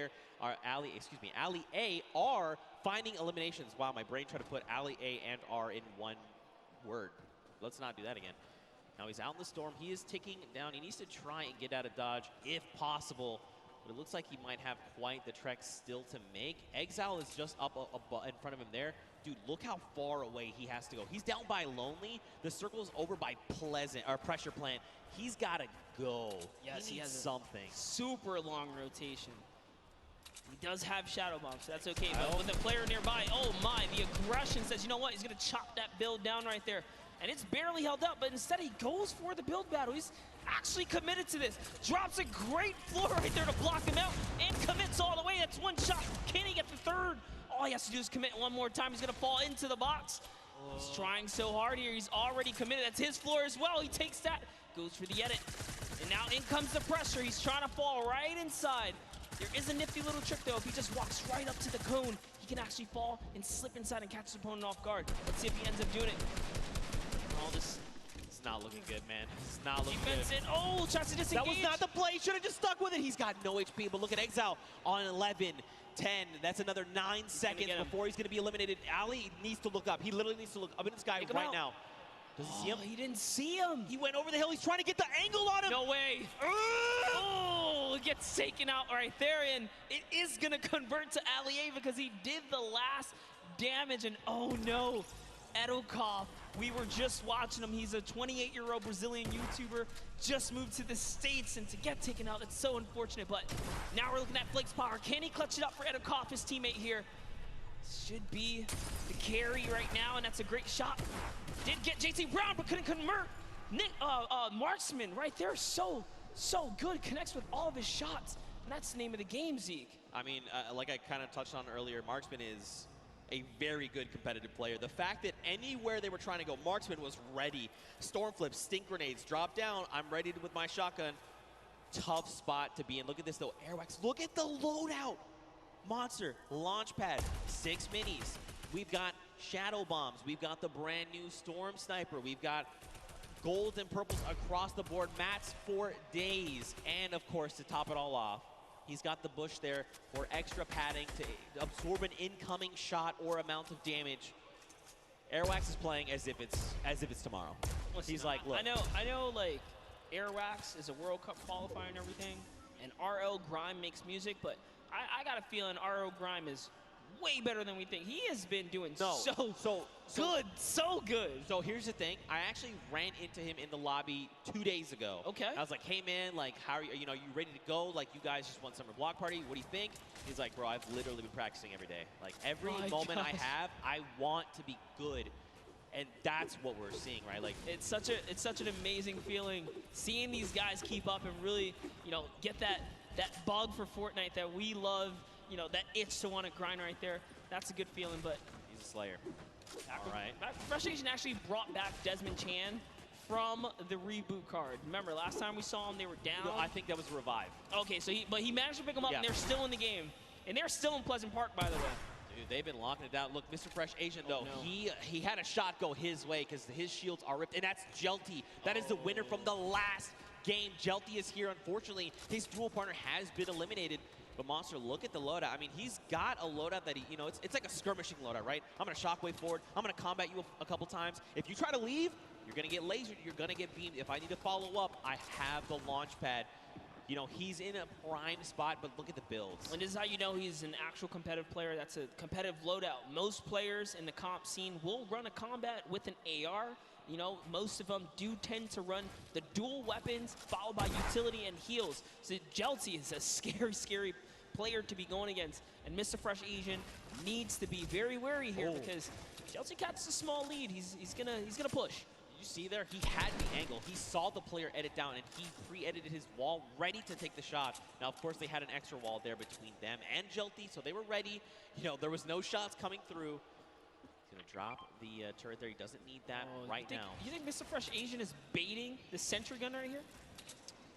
A are finding eliminations. Wow, my brain tried to put Ali A and R in one word. Let's not do that again. Now he's out in the storm. He is ticking down. He needs to try and get out of dodge if possible. But it looks like he might have quite the trek still to make. Exile is just up in front of him there. Dude, look how far away he has to go. He's down by Lonely. The circle is over by Pressure Plant. He's got to go. Yes, he has something. Super long rotation. He does have Shadow Bomb, so that's okay. But with the player nearby, oh my, the aggression says, you know what? He's going to chop that build down right there. And it's barely held up, but instead he goes for the build battle. He's actually committed to this. Drops a great floor right there to block him out and commits all the way. That's 1 shot. Can he get the 3rd? All he has to do is commit one more time. He's going to fall into the box. He's trying so hard here. He's already committed. That's his floor as well. He takes that, goes for the edit. And now in comes the pressure. He's trying to fall right inside. There is a nifty little trick, though. If he just walks right up to the cone, he can actually fall and slip inside and catch his opponent off guard. Let's see if he ends up doing it. All this. It's not looking good, man. It's not looking good. Oh, tries to disengage. That was not the play. He should have just stuck with it. He's got no HP, but look at Exile on 11. 10. That's another 9 seconds before he's going to be eliminated. Ali needs to look up. He literally needs to look up at this guy right now. Does he see him? He didn't see him. He went over the hill. He's trying to get the angle on him. No way. Oh, gets taken out right there, and it is going to convert to Ali because he did the last damage, and oh no, Edokov, we were just watching him. He's a 28-year-old Brazilian YouTuber, just moved to the States, and to get taken out, it's so unfortunate, but now we're looking at Flake's power. Can he clutch it up for Edokov, his teammate here? Should be the carry right now, and that's a great shot. Did get JT Brown, but couldn't convert. Marksman right there, so good, connects with all of his shots, and that's the name of the game, Zeke. I mean, like I kind of touched on earlier, Marksman is a very good competitive player. The fact that anywhere they were trying to go, Marksman was ready. Storm flips, stink grenades, drop down, I'm ready with my shotgun. Tough spot to be in. Look at this though, Airwax, look at the loadout. Monster, launch pad, 6 minis. We've got shadow bombs. We've got the brand new Storm Sniper. We've got golds and purples across the board. Mats for days. And of course, to top it all off, he's got the bush there for extra padding to absorb an incoming shot or amount of damage. Airwax is playing as if it's tomorrow. He's like, look. I know, like Airwax is a World Cup qualifier and everything, and RL Grime makes music, but I got a feeling RL Grime is way better than we think. He has been doing so good. So here's the thing. I actually ran into him in the lobby 2 days ago. Okay. I was like, hey man, like how are you, you ready to go? Like you guys just won summer block party. What do you think? He's like, bro, I've literally been practicing every day. Like every moment I have, I want to be good. And that's what we're seeing, right? Like it's such an amazing feeling seeing these guys keep up and really, get that bug for Fortnite that we love, that itch to want to grind right there. That's a good feeling, but he's a slayer. All right. Fresh Nation actually brought back Desmond Chan from the reboot card. Remember, last time we saw him, they were down. No, I think that was Revive. Okay, so he managed to pick them up, and they're still in the game. And they're still in Pleasant Park, by the way. Dude, they've been locking it down. Look, Mr. Fresh Asian, though, he had a shot go his way because his shields are ripped, and that's Jelty. That is the winner from the last game. Jelty is here. Unfortunately, his dual partner has been eliminated. But Monster, look at the loadout. I mean, he's got a loadout that it's like a skirmishing loadout, right? I'm gonna shockwave forward. I'm gonna combat you a couple times. If you try to leave, you're gonna get lasered. You're gonna get beamed. If I need to follow up, I have the launch pad. He's in a prime spot, but look at the builds. And this is how you know he's an actual competitive player. That's a competitive loadout. Most players in the comp scene will run a combat with an AR. Most of them do tend to run the dual weapons followed by utility and heals. So Jelty is a scary player to be going against. And Mr. Fresh Asian needs to be very wary here because Jelty catches a small lead. He's gonna push. Did you see there? He had the angle. He saw the player edit down, and he pre-edited his wall, ready to take the shot. Now, of course, they had an extra wall there between them and Jelty, so they were ready. There was no shots coming through. He's gonna drop the turret there. He doesn't need that now. You think Mr. Fresh Asian is baiting the sentry gun right here?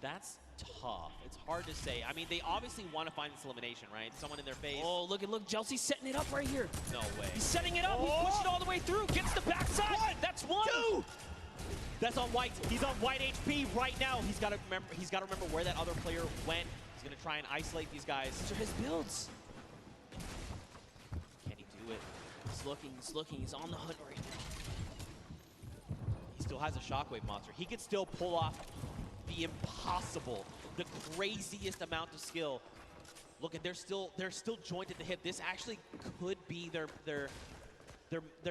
That's tough. It's hard to say. I mean, they obviously want to find this elimination, right? Someone in their face. Oh, look, Jelty's setting it up right here. No way. He's setting it up. He pushed it all the way through. Gets the backside. That's one. Two. That's on white. He's on white HP right now. He's got to remember where that other player went. He's going to try and isolate these guys. These are his builds. Can he do it? He's looking. He's on the hunt right now. He still has a shockwave monster. He could still pull off the impossible, the craziest amount of skill. Look, and they're still jointed at the hip. This actually could be their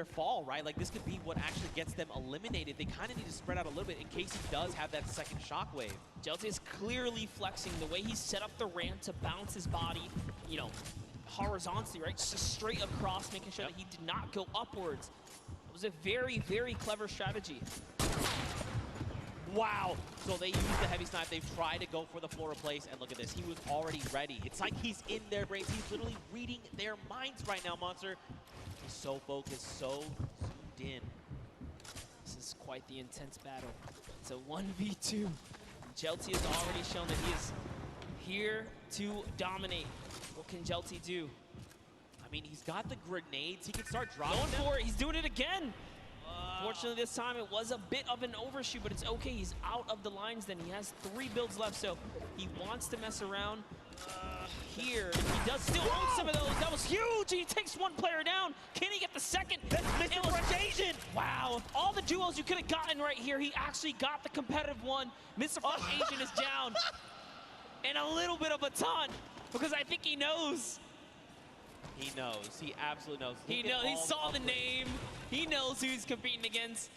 fall, right? Like this could be what actually gets them eliminated. They kind of need to spread out a little bit in case he does have that second shockwave. Jelty is clearly flexing the way he set up the ramp to bounce his body, horizontally, right? Just straight across, making sure that he did not go upwards. It was a very, very clever strategy. Wow. So they used the heavy snipe. They've tried to go for the floor replace, and look at this. He was already ready. It's like he's in their brains. He's literally reading their minds right now, Monster. He's so focused, so zoomed in. This is quite the intense battle. It's a 1v2. Jelty has already shown that he is here to dominate. What can Jelty do? I mean, he's got the grenades. He can start dropping Going them. for it. He's doing it again. Fortunately, this time it was a bit of an overshoot, but it's okay. He's out of the lines then. He has 3 builds left, so he wants to mess around. Here, he does still own some of those. That was huge. He takes one player down. Can he get the second? That's Mr. Fresh Asian. Wow. All the duos you could have gotten right here, he actually got the competitive one. Mr. Fresh Asian is down. And a little bit of a taunt, because I think he knows. He knows. He absolutely knows. He knows. He saw the name. He knows who he's competing against.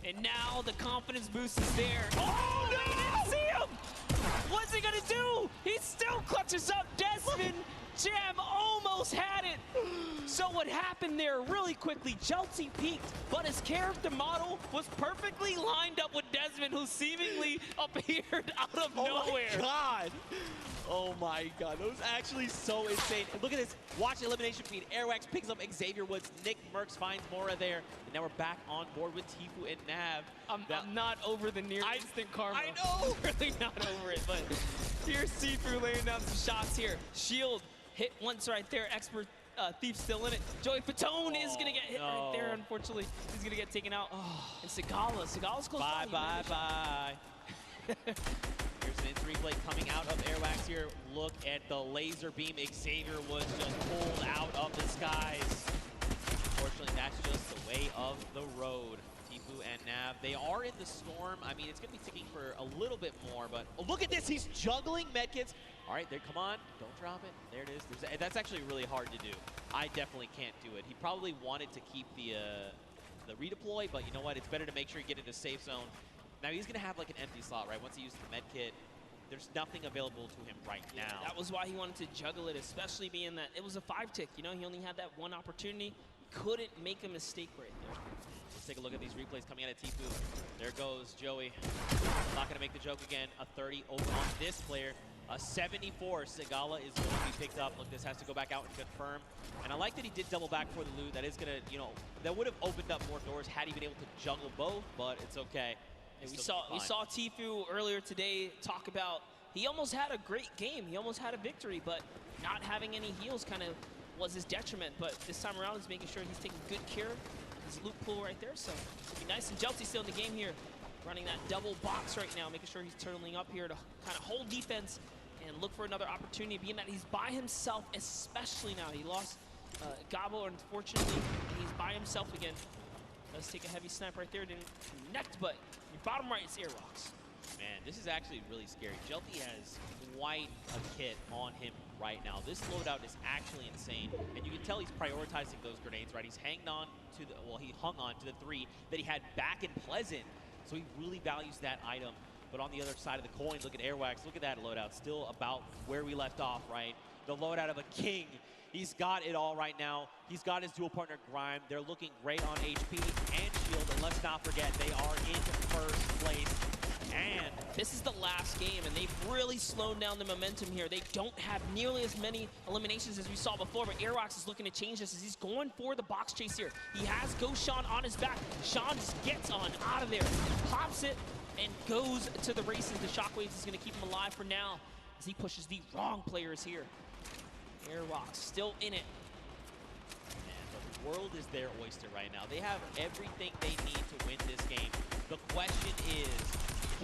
And now the confidence boost is there. Oh, no! He didn't see him! What's he gonna do? He still clutches up. Desmond Jam almost had it. So what happened there really quickly, Jelty peaked, but his character model was perfectly lined up with Desmond, who seemingly appeared out of nowhere. Oh my God. Oh my God, that was actually so insane. And look at this, watch the elimination feed. Airwax picks up Xavier Woods, Nick Merckx finds Mora there, and now we're back on board with Tfue and Nav. I'm not over the near instant karma. I know! I'm really not over it, but here's Tfue laying down some shots here. Shield hit once right there, Expert Thief still in it. Joey Fatone is gonna get hit right there, unfortunately. He's gonna get taken out. And Sigala's close by. Bye. Here's an instant replay coming out of Airwax here. Look at the laser beam Xavier Woods just pulled out of the skies. Unfortunately, that's just the way of the road. Tfue and Nav, they are in the storm. I mean, it's going to be ticking for a little bit more, but look at this. He's juggling medkits. All right, there, come on. Don't drop it. There it is. That's actually really hard to do. I definitely can't do it. He probably wanted to keep the redeploy, but you know what? It's better to make sure you get into safe zone. Now he's gonna have like an empty slot, right? Once he uses the med kit, there's nothing available to him right now. That was why he wanted to juggle it, especially being that it was a 5-tick. You know, he only had that one opportunity. Couldn't make a mistake right there. Let's take a look at these replays coming out of Tfue. There goes Joey. Not gonna make the joke again. A 30 over on this player. A 74. Sigala is going to be picked up. Look, this has to go back out and confirm. And I like that he did double back for the loot. That is gonna, you know, that would have opened up more doors had he been able to juggle both, but it's okay. And we saw Tfue earlier today talk about he almost had a great game. He almost had a victory, but not having any heals kind of was his detriment. But this time around, he's making sure he's taking good care of his loot pool right there. So it'll be nice. And Jelty's still in the game here, running that double box right now, making sure he's turtling up here to kind of hold defense and look for another opportunity, being that he's by himself, especially now. He lost Gabo, unfortunately, and he's by himself again. Does take a heavy snipe right there, didn't connect, but your bottom right is Airwalks. Man, this is actually really scary. Jelty has quite a kit on him right now. This loadout is actually insane, and you can tell he's prioritizing those grenades, right? He's hanging on to the, well, he hung on to the 3 that he had back in Pleasant, so he really values that item. But on the other side of the coin, look at Airwax, look at that loadout, still about where we left off, right? The loadout of a king. He's got it all right now. He's got his dual partner Grime. They're looking great on HP and Shield, and let's not forget, they are in first place. And this is the last game, and they've really slowed down the momentum here. They don't have nearly as many eliminations as we saw before, but Airwax is looking to change this as he's going for the box chase here. He has Ghost Sean on his back. Sean just gets on out of there, pops it, and goes to the races. The Shockwaves is going to keep him alive for now as he pushes the wrong players here. Airwalks still in it. Man, the world is their oyster right now. They have everything they need to win this game. The question is,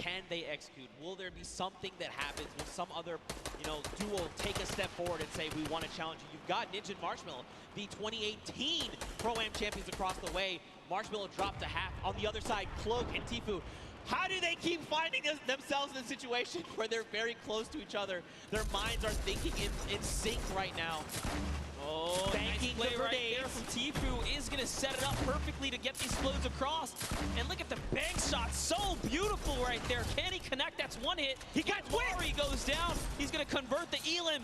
can they execute? Will there be something that happens? Will some other, you know, duo take a step forward and say, we want to challenge you? You've got Ninja and Marshmallow, the 2018 Pro-Am champions across the way. Marshmallow dropped to half. On the other side, Cloak and Tfue. How do they keep finding themselves in a situation where they're very close to each other? Their minds are thinking in sync right now. Oh, nice play right there from Tfue is going to set it up perfectly to get these flows across. And look at the bank shot, so beautiful right there. Can he connect? That's one hit. He got He goes down. He's going to convert the Elim.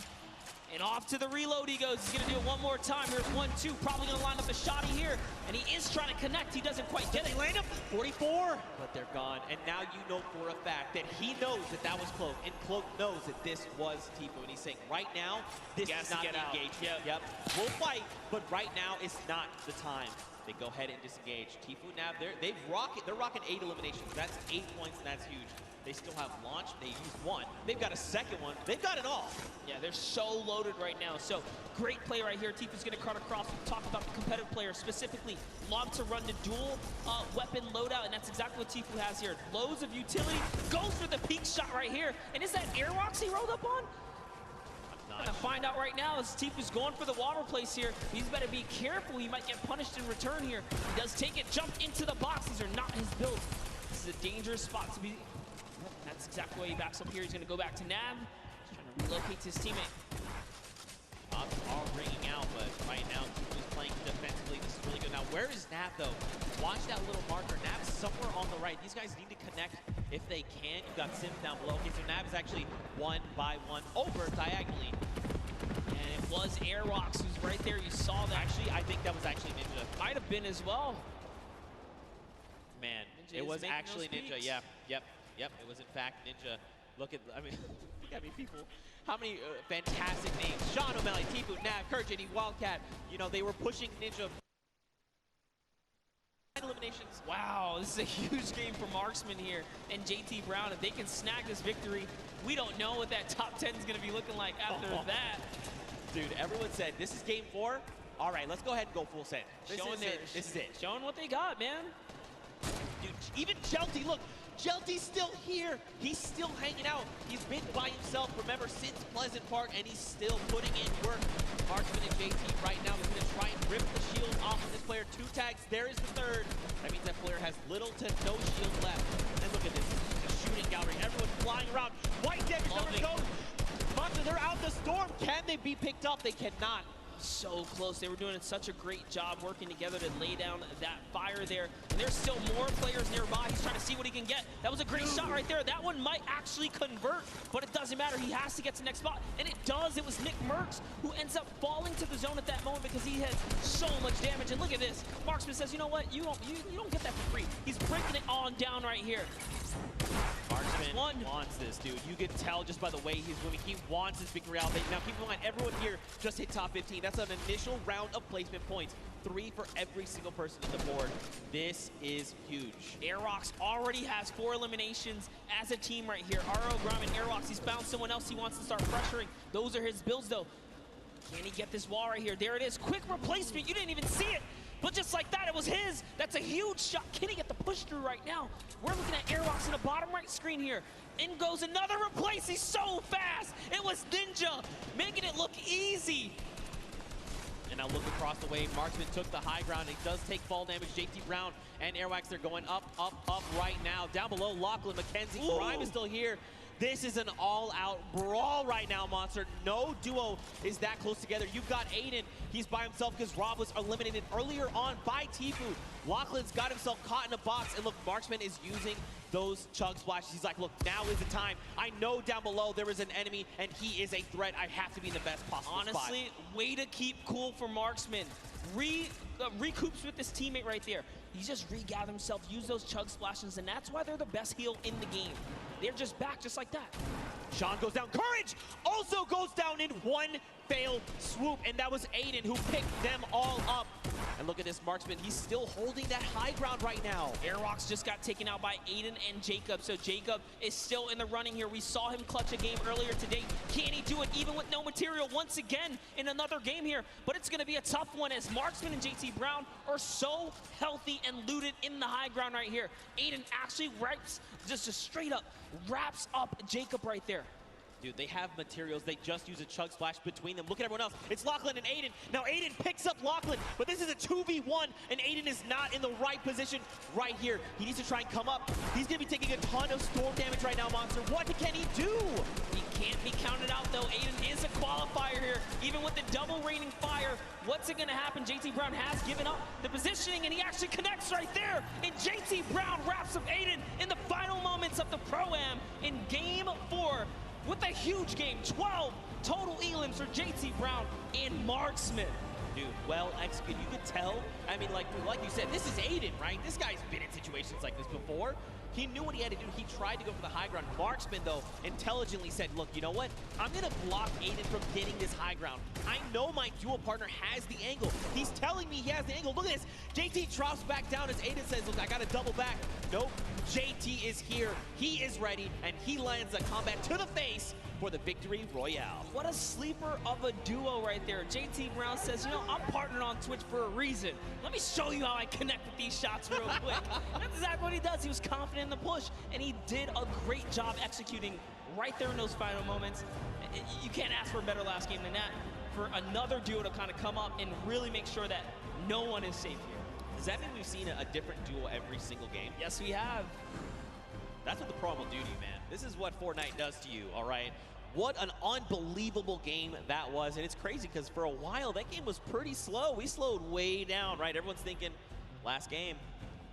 And off to the reload he goes. He's going to do it one more time. Here's 1-2, probably going to line up the shotty here. And he is trying to connect. He doesn't quite get it. Land him, 44, but they're gone. And now you know for a fact that he knows that that was Cloak, and Cloak knows that this was Tfue. And he's saying, right now, this is not the engagement. Yep, we'll fight, but right now it's not the time. They go ahead and disengage. Tfue now, they're rocking 8 eliminations. That's 8 points, and that's huge. They still have launch. They used 1. They've got a second one. They've got it all. Yeah, they're so loaded right now. So great play right here. Tfue's going to cut across. We talked about the competitive player specifically. Love to run the dual weapon loadout, and that's exactly what Tfue has here. Loads of utility. Goes for the peak shot right here. And is that Airwalks he rolled up on? Gonna find out right now as Tifu's going for the wall replace here. He's better be careful. He might get punished in return here. He does take it, jump into the box. These are not his builds. This is a dangerous spot to be. That's exactly why he backs up here. He's gonna go back to Nav. He's trying to relocate his teammate. Shots are ringing out, but right now Tifu's playing defensively. This is really good. Now, where is Nav though? Watch that little marker. Nav is somewhere on the right. These guys need to connect if they can. You've got Sims down below. Okay, so Nav is actually 1-by-1 over diagonally. And it was Airwalks who's right there. You saw that. Actually, I think that was actually Ninja. Might have been as well. Man, Ninja it is was making actually those Ninja. peaks. Yep. It was in fact Ninja. Look at, I mean, look at me, people. How many fantastic names? Sean O'Malley, Tifu, Nav, Kurt, JD, Wildcat. You know, they were pushing Ninja. Eliminations. Wow, this is a huge game for Marksman here and JT Brown. If they can snag this victory, we don't know what that top 10 is going to be looking like after that. Dude, everyone said, this is game 4. All right, let's go ahead and go full send. This is it. Showing what they got, man. Dude, even Jelty, look, Jelty's still here. He's still hanging out. He's been by himself, remember, since Pleasant Park, and he's still putting in work. Marksman and JT right now is going to try and rip the shield off of this player. 2 tags, there is the 3rd. That means that player has little to no shield left. And look at this, it's a shooting gallery. Everyone's flying around. White damage number goes. Monster, they're out the storm. Can they be picked up? They cannot. So close. They were doing such a great job working together to lay down that fire there. And there's still more players nearby. He's trying to see what he can get. That was a great shot right there. That one might actually convert, but it doesn't matter. He has to get to the next spot, and it does. It was Nick Merckx who ends up falling to the zone at that moment because he has so much damage. And look at this. Marksman says, you know what? You don't get that for free. He's breaking it on down right here. Marksman wants this, dude. You can tell just by the way he's moving. He wants this victory out. Now, keep in mind, everyone here just hit top 15. That's an initial round of placement points. 3 for every single person on the board. This is huge. Airwalks already has 4 eliminations as a team right here. RO, Grom, and Airwalks. He's found someone else he wants to start pressuring. Those are his builds, though. Can he get this wall right here? There it is. Quick replacement. You didn't even see it. But just like that, it was his. That's a huge shot. Can he get the push through right now? We're looking at Airwalks in the bottom right screen here. In goes another replace. He's so fast. It was Ninja, making it look easy. And now look across the way. Marksman took the high ground. He does take fall damage. JT Brown and Airwalks, they're going up right now. Down below, Lachlan, McKenzie, Grime is still here. This is an all-out brawl right now, Monster. No duo is that close together. You've got Aiden. He's by himself because Rob was eliminated earlier on by Tifu. Lachlan's got himself caught in a box. And look, Marksman is using those chug splashes. He's like, look, now is the time. I know down below there is an enemy, and he is a threat. I have to be in the best possible spot. Honestly, way to keep cool for Marksman. Recoups with this teammate right there. He just regathered himself, used those chug splashes, and that's why they're the best heal in the game. They're just back just like that. Sean goes down. Courage also goes down in one failed swoop, and that was Aiden who picked them all up. And look at this Marksman. He's still holding that high ground right now. Airwalks just got taken out by Aiden and Jacob, so Jacob is still in the running here. We saw him clutch a game earlier today. Can he do it even with no material once again in another game here? But it's going to be a tough one as Marksman and JT Brown are so healthy and looted in the high ground right here. Aiden actually just straight up wraps up Jacob right there. Dude, they have materials. They just use a chug splash between them. Look at everyone else. It's Lachlan and Aiden. Now Aiden picks up Lachlan, but this is a 2v1, and Aiden is not in the right position right here. He needs to try and come up. He's going to be taking a ton of storm damage right now, Monster. What can he do? He can't be counted out, though. Aiden is a qualifier here. Even with the double raining fire, what's it going to happen? JT Brown has given up the positioning, and he actually connects right there. And JT Brown wraps up Aiden in the final moments of the Pro-Am in Game 4. With a huge game, 12 total elims for JT Brown and Marksman. Dude, well executed. You could tell. I mean, like you said, this is Aiden, right? This guy's been in situations like this before. He knew what he had to do. He tried to go for the high ground. Marksman, though, intelligently said, look, you know what? I'm going to block Aiden from getting this high ground. I know my dual partner has the angle. He's telling me he has the angle. Look at this. JT drops back down as Aiden says, look, I got to double back. Nope. JT is here. He is ready, and he lands a combat to the face for the victory royale. What a sleeper of a duo right there. JT Brown says, you know, I'm partnered on Twitch for a reason. Let me show you how I connect with these shots real quick. That's exactly what he does. He was confident in the push, and he did a great job executing right there in those final moments. You can't ask for a better last game than that. For another duo to kind of come up and really make sure that no one is safe here. Does that mean we've seen a different duo every single game? Yes, we have. That's what the Pro will do to you, man. This is what Fortnite does to you, all right? What an unbelievable game that was. And it's crazy because for a while, that game was pretty slow. We slowed way down, right? Everyone's thinking, last game,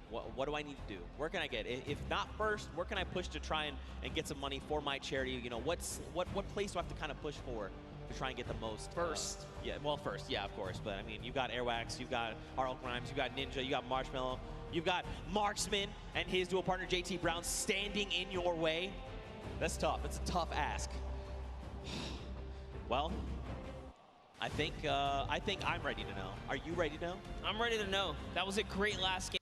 what do I need to do? Where can I get? If not first, where can I push to try and get some money for my charity? You know, what place do I have to kind of push for to try and get the most? First. Yeah, well, first, yeah, of course. But I mean, you got Airwax, you got Arl Grimes, you got Ninja, you got Marshmallow, you've got Marksman and his dual partner JT Brown standing in your way. That's tough. It's a tough ask. Well, I think I'm ready to know. Are you ready to know? I'm ready to know. That was a great last game.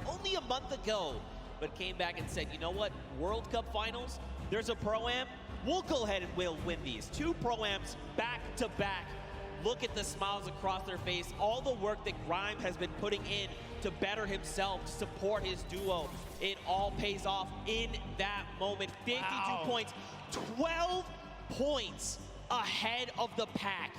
Only a month ago, but came back and said, you know what, World Cup Finals, there's a Pro-Am, we'll go ahead and we'll win these. 2 Pro-Ams back to back. Look at the smiles across their face, all the work that Grimes has been putting in to better himself, to support his duo. It all pays off in that moment. 52 points, 12 points ahead of the pack.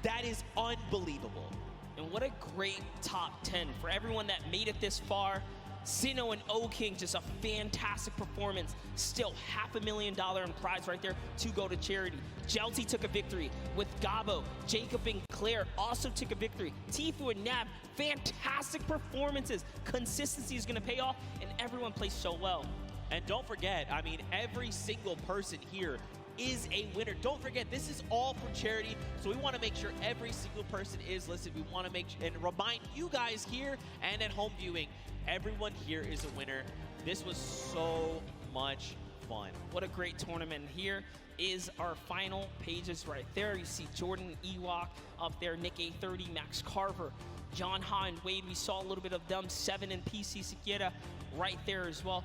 That is unbelievable. And what a great top 10 for everyone that made it this far. Sino and O-King, just a fantastic performance. Still $500,000 in prize right there to go to charity. Jelty took a victory with Gabo. Jacob and Claire also took a victory. Tifu and Nab, fantastic performances. Consistency is gonna pay off, and everyone plays so well. And don't forget, I mean, every single person here is a winner. Don't forget, this is all for charity, so we want to make sure every single person is listed. We want to make and remind you guys here and at home viewing, everyone here is a winner. This was so much fun. What a great tournament. Here is our final pages right there. You see Jordan Ewok up there, Nick A30, Max Carver, John Ha and Wade. We saw a little bit of them, 7 and PC Siqueira right there as well.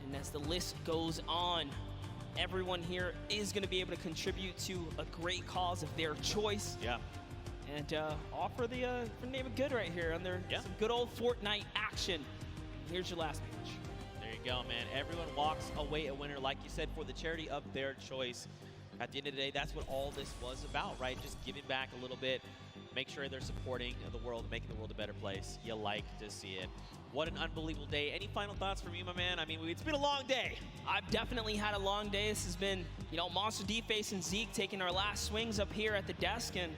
And as the list goes on, everyone here is going to be able to contribute to a great cause of their choice. Yeah. And offer the name of good right here on their some good old Fortnite action. Here's your last page. There you go, man. Everyone walks away a winner, like you said, for the charity of their choice. At the end of the day, that's what all this was about, right? Just giving back a little bit, make sure they're supporting the world, making the world a better place. You like to see it. What an unbelievable day. Any final thoughts from you, my man? I mean, it's been a long day. I've definitely had a long day. This has been, you know, Monster D-Face and Zeke taking our last swings up here at the desk, and